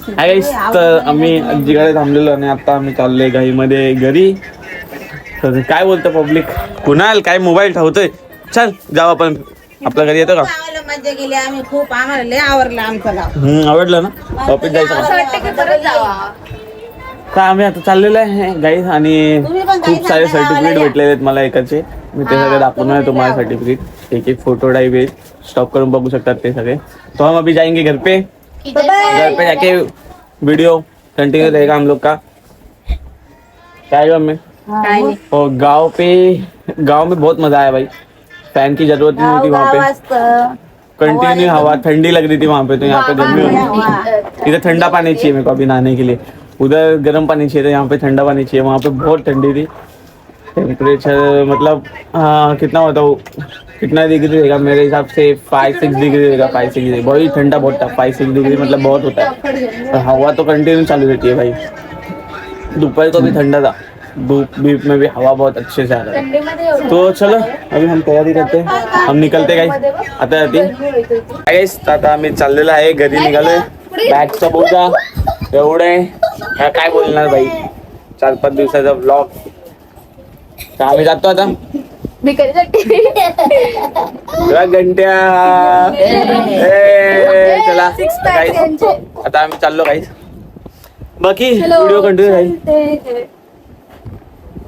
तर आम्ही आजीकडे थांबलेलो आणि आता आम्ही चाललोय घाईमध्ये घरी. तर काय बोलतं पब्लिक, कुणाल काय मोबाईल ठेवतोय, चल जाऊ आपण आपल्या घरी. येतो का? मजा केली आम्ही खूप, आम्हाला लय आवडलं आमचं गाव. आवडलं ना? ऑफिस जायचं तर आम्ही आता चाललेलो आहे गाईज. आणि खूप सारे सर्टिफिकेट भेटलेले आहेत मला एकाचे. मी ते सगळे दाखवणार आहे तुम्हाला सर्टिफिकेट. एक एक फोटो टाइप आहे, स्टॉप करून बघू शकतात ते सगळे. तो हम अभी जाएंगे घर पे जाके वीडियो कंटिन्यू रहेगा हम लोग का. क्या में और गांव में बहुत मजा आया भाई. फैन की जरूरत नहीं होती वहाँ पे, कंटिन्यू हवा, ठंडी लग रही थी वहाँ पे. तो यहाँ पे गर्मी हो रही. इधर ठंडा पानी चाहिए मेरे को अभी नहाने के लिए, उधर गर्म पानी चाहिए था, यहाँ पे ठंडा पानी चाहिए. वहाँ पे बहुत ठंडी थी. टेम्परेचर मतलब कितना होता वो, कितना डिग्री रहेगा मेरे हिसाब से 5-6 डिग्री रहेगा. 5-6 डिग्री बहुत ठंडा, बहुत था. 5-6 डिग्री मतलब बहुत होता है. और हवा तो कंटिन्यू चालू रहती है भाई. दोपहर को भी ठंडा था, धूप बीप में भी हवा बहुत अच्छे से आ रहा है. तो चलो अभी हम तयारी करते हैं, हम निकलते गाइस आता जाती गाइस. आता आम्ही चाललेलो आहे घरी, निघालोय. बॅगचा बोजा एवढं आहे, काय बोलणार भाई. 4-5 दिवसाचा ब्लॉग. तर आम्ही जातो आता घंट्या. चला गाईस, आता आम्ही चाललो गाईस. बाकी व्हिडिओ कंटिन्यू राहील.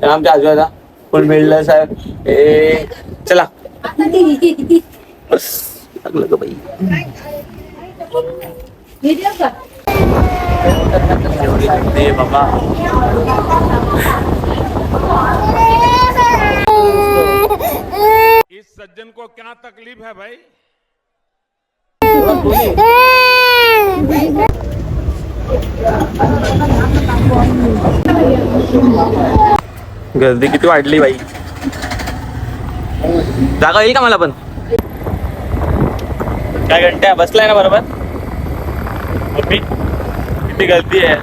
आमच्या आजूबाजूला पण मिळलं साहेब. चला बाबा. इस सज्जन को क्या तकलीफ है भाई. गर्दी किती वाढली बाई. जागा येईल का मला पण. काय घंट्या बसलाय ना बरोबर. किती गर्दी आहे.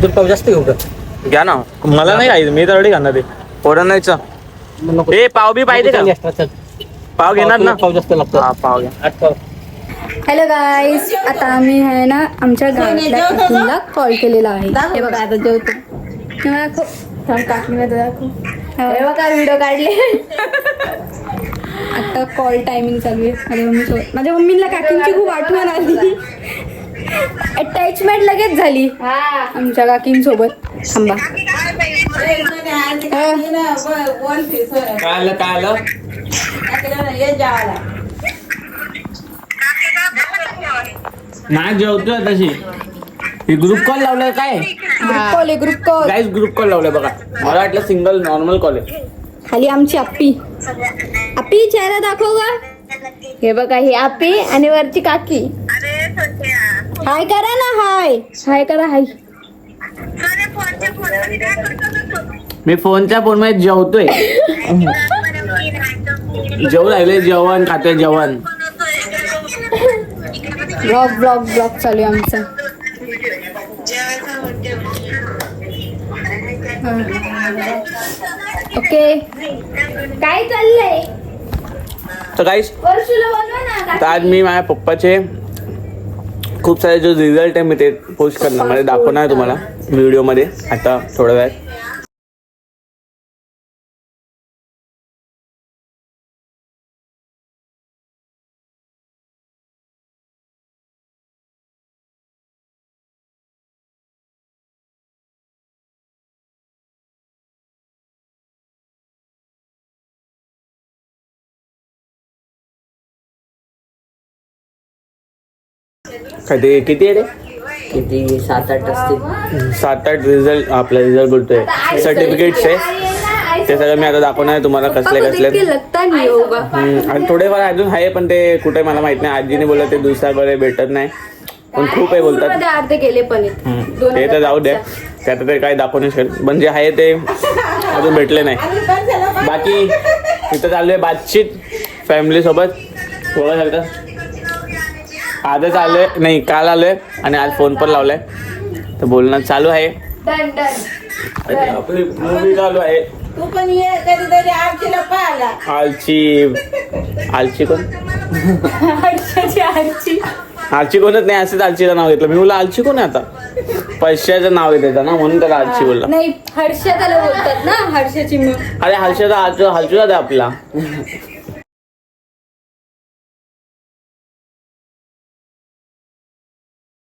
पाव जास्त घेऊ का. घ्या ना, मला नाही खायचं, मी तर एवढी खाणार ते. पोरांनाच हे पाव बी पाहिजे का. पाव घेणार ना. पाव जास्त लागतो. हा पाव घ्या. हॅलो गाईज, आता आम्ही आहे ना आमच्या गावातल्या काकीला कॉल केलेला आहे. हे बघा आता जेवतो. काकीला दाखव. हे बघा व्हिडिओ काढले. आता कॉल टायमिंग चालू आहे माझ्या मम्मीसोबत. माझ्या मम्मीला काकींची खूप आठवण आली, अटॅचमेंट लगेच झाली आमच्या काकींसोबत. थांबा. काय आलं काय आलं. नाही जेवतोय तशी. ग्रुप कॉल लावलाय काय. ग्रुप कॉल गाईस ग्रुप कॉल लावलाय बघा. मला वाटलं सिंगल नॉर्मल कॉल आहे. खाली आमची आप्पी. आप्पी चेहरा दाखव का. हे बघा ही आप्पी आणि वरची काकी. हाय करा ना. हाय हाय करा. हाय. मी फोनच्या फोन मध्ये जेवतोय. जेवू राहिले, जेवण खातोय जेवण. ब्लॉग चालू आहे आमचा. ओके काय चाललंय. तर गाईस तर आज मी माझ्या पप्पाचे खूप सारे जो रिझल्ट आहे मी ते पोस्ट करणार, म्हणजे दाखवणार आहे तुम्हाला व्हिडिओमध्ये आता थोड्या वेळात. कधी किती आहे रे. किती 7-8 असतील. 7-8 रिझल्ट. आपला रिझल्ट बोलतोय सर्टिफिकेट्स आहे ते सगळं मी आता दाखवणार आहे तुम्हाला कसले कसले. आणि थोडेफार अजून आहे पण ते कुठे मला माहित नाही. आजीने बोललं ते दुसऱ्या बरे भेटत नाही पण खूप आहे बोलतात. अर्धे गेले पण ते तर जाऊ द्या, त्यात ते काय दाखवू नाही शकत. पण जे आहे ते अजून भेटले नाही. बाकी इथं चालू आहे बातचीत फॅमिली सोबत. बघा शकता आजच आलोय, नाही काल आलोय आणि आज फोन पण लावलाय तर बोलणं चालू आहे. आपली मूवी चालू आहे. तू पण ये कधीतरी आरतीला पाहायला. आलची कोण. आलची कोणच नाही, असंच आलचीचं नाव घेतलं. मी बोला आलची कोण आहे आता, पैशाचं नाव आहे त्याचं ना, म्हणून त्याला आलची बोलला. नाही हर्षा त्याला बोलतात ना, हर्षाची मग. अरे हर्षदा हलचूचा दे आपला.